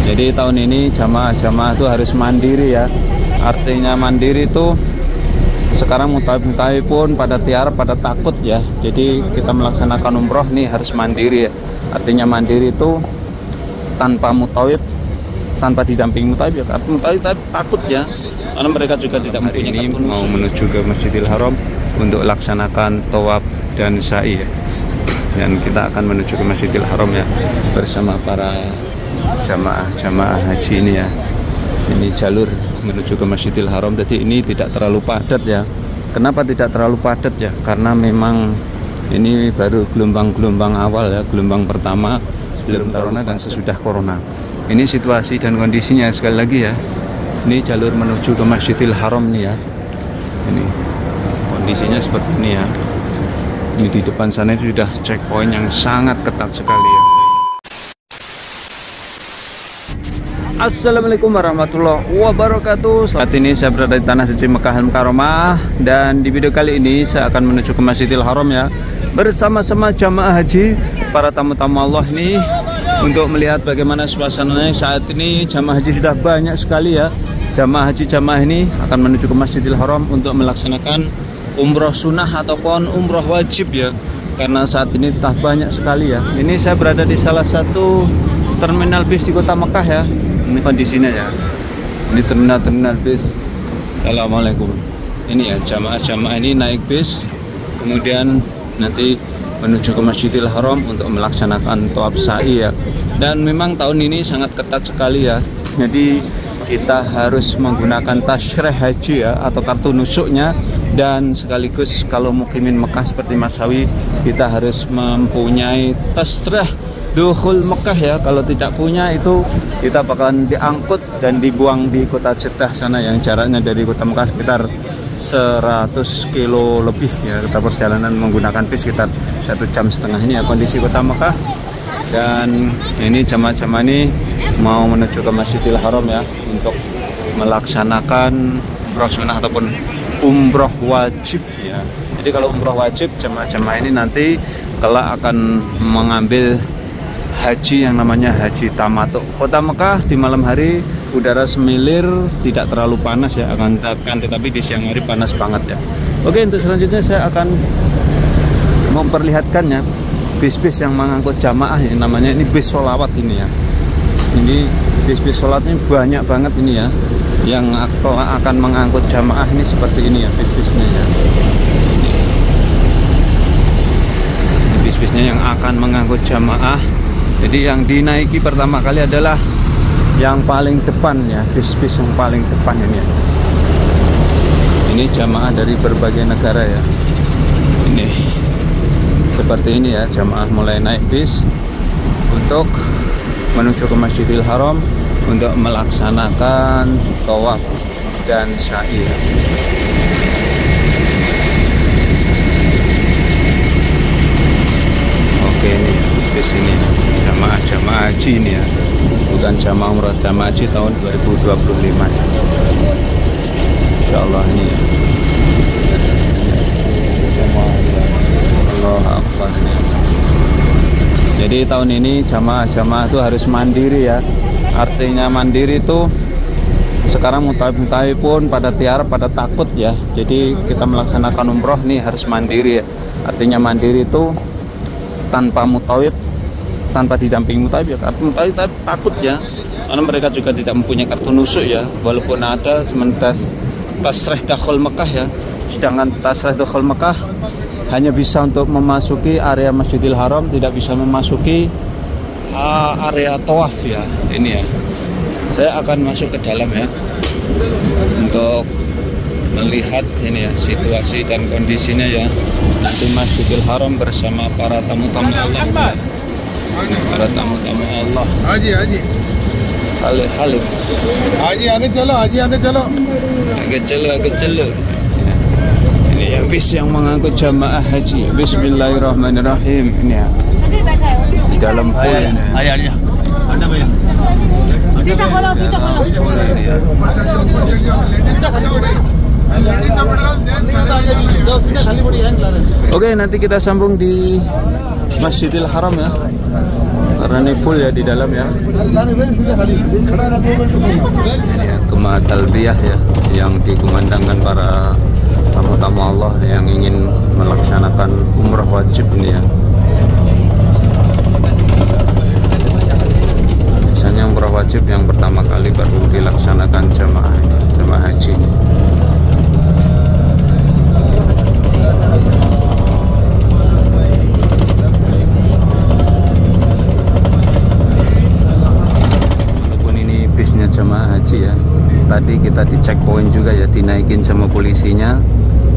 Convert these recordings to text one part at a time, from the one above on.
Jadi tahun ini jamaah-jamaah itu harus mandiri ya. Artinya mandiri itu sekarang mutawif pun pada tiarap, pada takut ya. Jadi kita melaksanakan umroh nih harus mandiri ya. Artinya mandiri itu tanpa mutawif, tanpa didampingi mutawif ya. Karena mutawif takut ya, karena mereka juga tidak mempunyai ini mau menuju ke Masjidil Haram untuk laksanakan tawaf dan sa'i ya. Dan kita akan menuju ke Masjidil Haram ya bersama para jamaah haji ini ya. Ini jalur menuju ke Masjidil Haram. Jadi ini tidak terlalu padat ya. Kenapa tidak terlalu padat ya? Karena memang ini baru gelombang awal ya, gelombang pertama sebelum corona dan sesudah corona. Ini situasi dan kondisinya sekali lagi ya. Ini jalur menuju ke Masjidil Haram nih ya. Ini kondisinya seperti ini ya. Ini di depan sana itu sudah checkpoint yang sangat ketat sekali ya. Assalamualaikum warahmatullahi wabarakatuh. Saat ini saya berada di Tanah Suci Mekah Al-Mukarramah, dan di video kali ini saya akan menuju ke Masjidil Haram ya bersama-sama jamaah haji, para tamu-tamu Allah ini, untuk melihat bagaimana suasananya saat ini. Jamaah haji sudah banyak sekali ya. Jamaah ini akan menuju ke Masjidil Haram untuk melaksanakan umroh sunnah ataupun umroh wajib ya. Karena saat ini telah banyak sekali ya. Ini saya berada di salah satu terminal bis di kota Mekah ya. Ini kondisinya ya. Ini terminal bis. Assalamualaikum. Ini ya jamaah ini naik bis, kemudian nanti menuju ke Masjidil Haram untuk melaksanakan tawaf sa'i ya. Dan memang tahun ini sangat ketat sekali ya. Jadi kita harus menggunakan tasyrih haji ya, atau kartu nusuknya. Dan sekaligus kalau mukimin Mekah seperti Mas Hawi, kita harus mempunyai tasyrih dukhul Mekah ya. Kalau tidak punya itu kita bakalan diangkut dan dibuang di kota Jeddah sana yang jaraknya dari kota Mekah sekitar 100 kilo lebih ya. Kita perjalanan menggunakan bis sekitar 1,5 jam ini ya kondisi kota Mekah. Dan ini jamaah ini mau menuju ke Masjidil Haram ya untuk melaksanakan umroh sunnah ataupun umroh wajib ya. Jadi kalau umroh wajib, jamaah ini nanti kelak akan mengambil haji yang namanya haji tamatuk. Kota Mekah di malam hari udara semilir, tidak terlalu panas ya, akan tetapi di siang hari panas banget ya. Oke, untuk selanjutnya saya akan memperlihatkannya bis-bis yang mengangkut jamaah yang namanya ini bis sholawat ini ya. Ini bis-bis sholat ini banyak banget ini ya, yang akan mengangkut jamaah ini seperti ini ya bis-bisnya ya. Ini bis-bisnya yang akan mengangkut jamaah. Jadi yang dinaiki pertama kali adalah yang paling depan ya, bis-bis yang paling depan ini ya. Ini jamaah dari berbagai negara ya. Ini seperti ini ya, jamaah mulai naik bis untuk menuju ke Masjidil Haram untuk melaksanakan tawaf dan sa'i ya. Oke, ini bis ini jamaah haji ini ya, bukan jamaah umrah, jamaah haji tahun 2025 ya. Insyaallah ini ya. Allahu Akbar ini. Jadi tahun ini jamaah itu harus mandiri ya. Artinya mandiri itu sekarang mutawif pun pada tiarap, pada takut ya. Jadi kita melaksanakan umroh nih harus mandiri ya. Artinya mandiri itu tanpa mutawif, tanpa didampingi mutawif ya. Karena mutawif takut ya, karena mereka juga tidak mempunyai kartu nusuk ya. Walaupun ada cuman tasrih dakhul Mekah ya. Sedangkan tasrih dakhul Mekah hanya bisa untuk memasuki area Masjidil Haram, tidak bisa memasuki area tawaf ya. Ini ya, saya akan masuk ke dalam ya untuk melihat ini ya situasi dan kondisinya ya. Nanti Masjidil Haram bersama para tamu-tamu Allah ya. Para tamu-tamu Allah. Haji Halim. Haji agak celo. Ini ya bis yang mengangkut jamaah haji. Bismillahirrahmanirrahim. Ini ya. Di dalam ayahnya. Ada banyak. Sita kalau. Oke, nanti kita sambung di Masjidil Haram ya. karena ini full ya di dalam ya. Ya, Gema talbiyah ya yang dikumandangkan para tamu-tamu Allah yang ingin melaksanakan umrah wajib ini ya. Biasanya umrah wajib yang pertama kali baru dilaksanakan jamaah haji ini. Jamaah haji ya, tadi kita di checkpoint juga ya, dinaikin sama polisinya.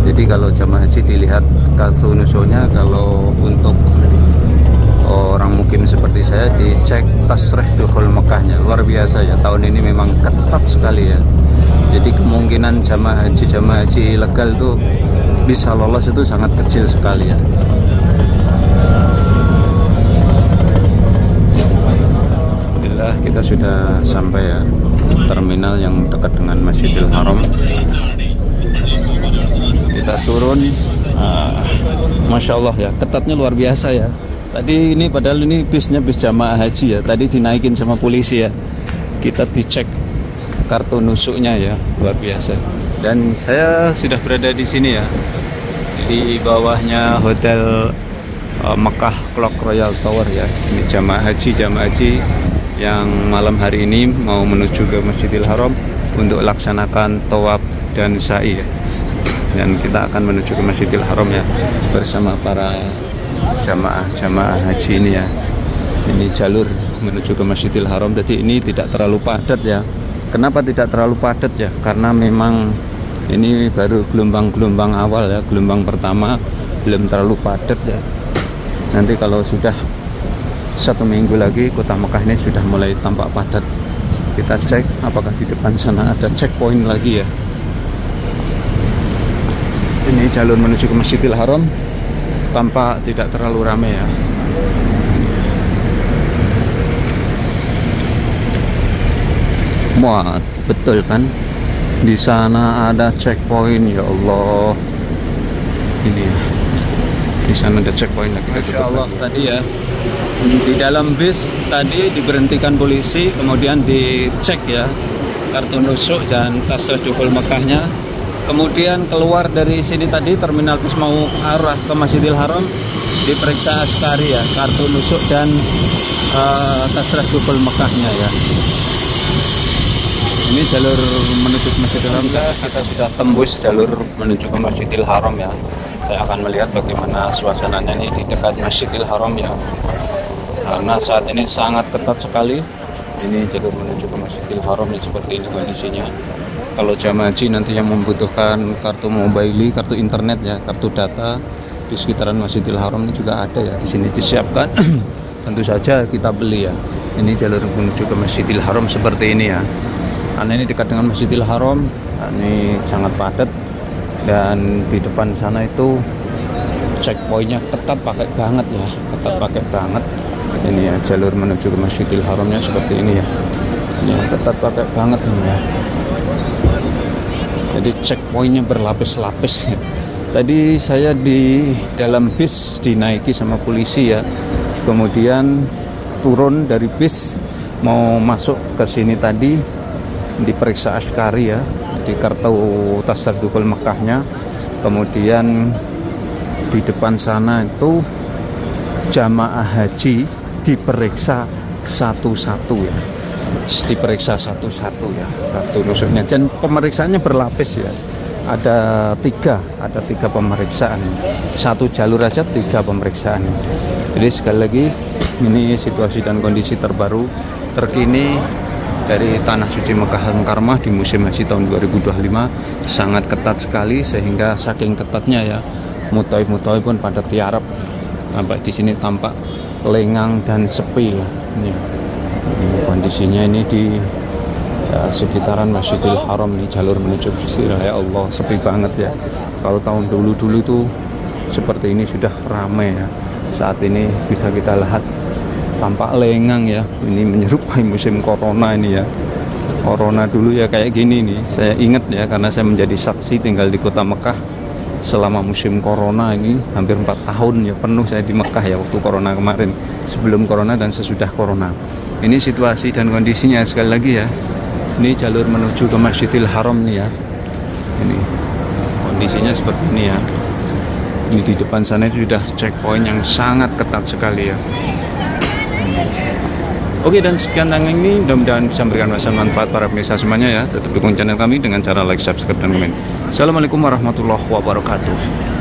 Jadi kalau jamaah haji dilihat kartu nusuknya, kalau untuk orang mukim seperti saya dicek tasrih dukhul Mekahnya. Luar biasa ya, tahun ini memang ketat sekali ya. Jadi kemungkinan jamaah haji ilegal tuh bisa lolos itu sangat kecil sekali ya. Alhamdulillah kita sudah sampai ya, terminal yang dekat dengan Masjidil Haram. Kita turun, Masya Allah ya, ketatnya luar biasa ya. Tadi ini padahal ini bisnya bis jamaah haji ya, tadi dinaikin sama polisi ya. Kita dicek kartu nusuknya ya, luar biasa. Dan saya sudah berada di sini ya, di bawahnya Hotel Mekah Clock Royal Tower ya. Ini jamaah haji yang malam hari ini mau menuju ke Masjidil Haram untuk laksanakan tawaf dan sa'i ya. Dan kita akan menuju ke Masjidil Haram ya bersama para jamaah haji ini ya. Ini jalur menuju ke Masjidil Haram, jadi ini tidak terlalu padat ya. Kenapa tidak terlalu padat ya? Karena memang ini baru gelombang awal ya, gelombang pertama, belum terlalu padat ya. Nanti kalau sudah 1 minggu lagi kota Mekah ini sudah mulai tampak padat. Kita cek apakah di depan sana ada checkpoint lagi ya. Ini jalur menuju ke Masjidil Haram, tampak tidak terlalu ramai ya. Wah, betul kan? Di sana ada checkpoint, ya Allah. Ini ya. Di sana ada checkpoint lagi. Masya Allah tadi ya. Di dalam bis tadi diberhentikan polisi, kemudian dicek ya kartu nusuk dan tasrih dukhul Mekahnya. Kemudian keluar dari sini tadi terminal bis mau arah ke Masjidil Haram, diperiksa askari ya, kartu nusuk dan tasrih dukhul Mekahnya ya. Ini jalur menuju ke Masjidil Haram. Kita sudah tembus jalur menuju ke Masjidil Haram ya. Saya akan melihat bagaimana suasananya nih di dekat Masjidil Haram ya. Karena saat ini sangat ketat sekali. Ini jalur menuju ke Masjidil Haram ya, seperti ini kondisinya. Kalau jamaah haji nanti yang membutuhkan kartu mobile, kartu internet ya, kartu data di sekitaran Masjidil Haram ini juga ada ya. Di sini disiapkan. Tentu saja kita beli ya. Ini jalur menuju ke Masjidil Haram seperti ini ya. Karena ini dekat dengan Masjidil Haram, ini sangat padat. Dan di depan sana itu checkpointnya ketat pakai banget ya, ketat pakai banget. Ini ya jalur menuju ke Masjidil Haramnya seperti ini ya. Ini ketat pakai banget ini ya. Jadi checkpointnya berlapis-lapis ya. Tadi saya di dalam bis dinaiki sama polisi ya. Kemudian turun dari bis mau masuk ke sini tadi diperiksa askari ya, di kartu tasrih dukhul Mekahnya. Kemudian di depan sana itu jamaah haji diperiksa satu-satu ya, diperiksa satu-satu ya kartu nusuknya, dan pemeriksaannya berlapis ya. Ada tiga pemeriksaan, satu jalur aja 3 pemeriksaan. Jadi sekali lagi ini situasi dan kondisi terbaru terkini dari Tanah Suci Mekah Al-Mukarramah di musim haji tahun 2025. Sangat ketat sekali, sehingga saking ketatnya ya mutoi pun pada tiarap. Sampai di sini tampak lengang dan sepi ya. Ini kondisinya ini di sekitaran Masjidil Haram, nih jalur menuju Masjidil. Ya Allah, sepi banget ya. Kalau tahun dulu tuh seperti ini sudah ramai ya. Saat ini bisa kita lihat tampak lengang ya. Ini menyerupai musim corona ini ya. Corona dulu ya kayak gini nih. Saya ingat ya, karena saya menjadi saksi tinggal di kota Mekah. selama musim corona ini hampir 4 tahun ya penuh saya di Mekah ya, waktu corona kemarin, sebelum corona dan sesudah corona. Ini situasi dan kondisinya sekali lagi ya. Ini jalur menuju ke Masjidil Haram nih ya. Ini kondisinya seperti ini ya. Ini di depan sana sudah checkpoint yang sangat ketat sekali ya. Oke, dan sekian tanggal ini, mudah-mudahan bisa memberikan manfaat para pemirsa semuanya ya. Tetap dukung channel kami dengan cara like, subscribe, dan komen. Assalamualaikum warahmatullahi wabarakatuh.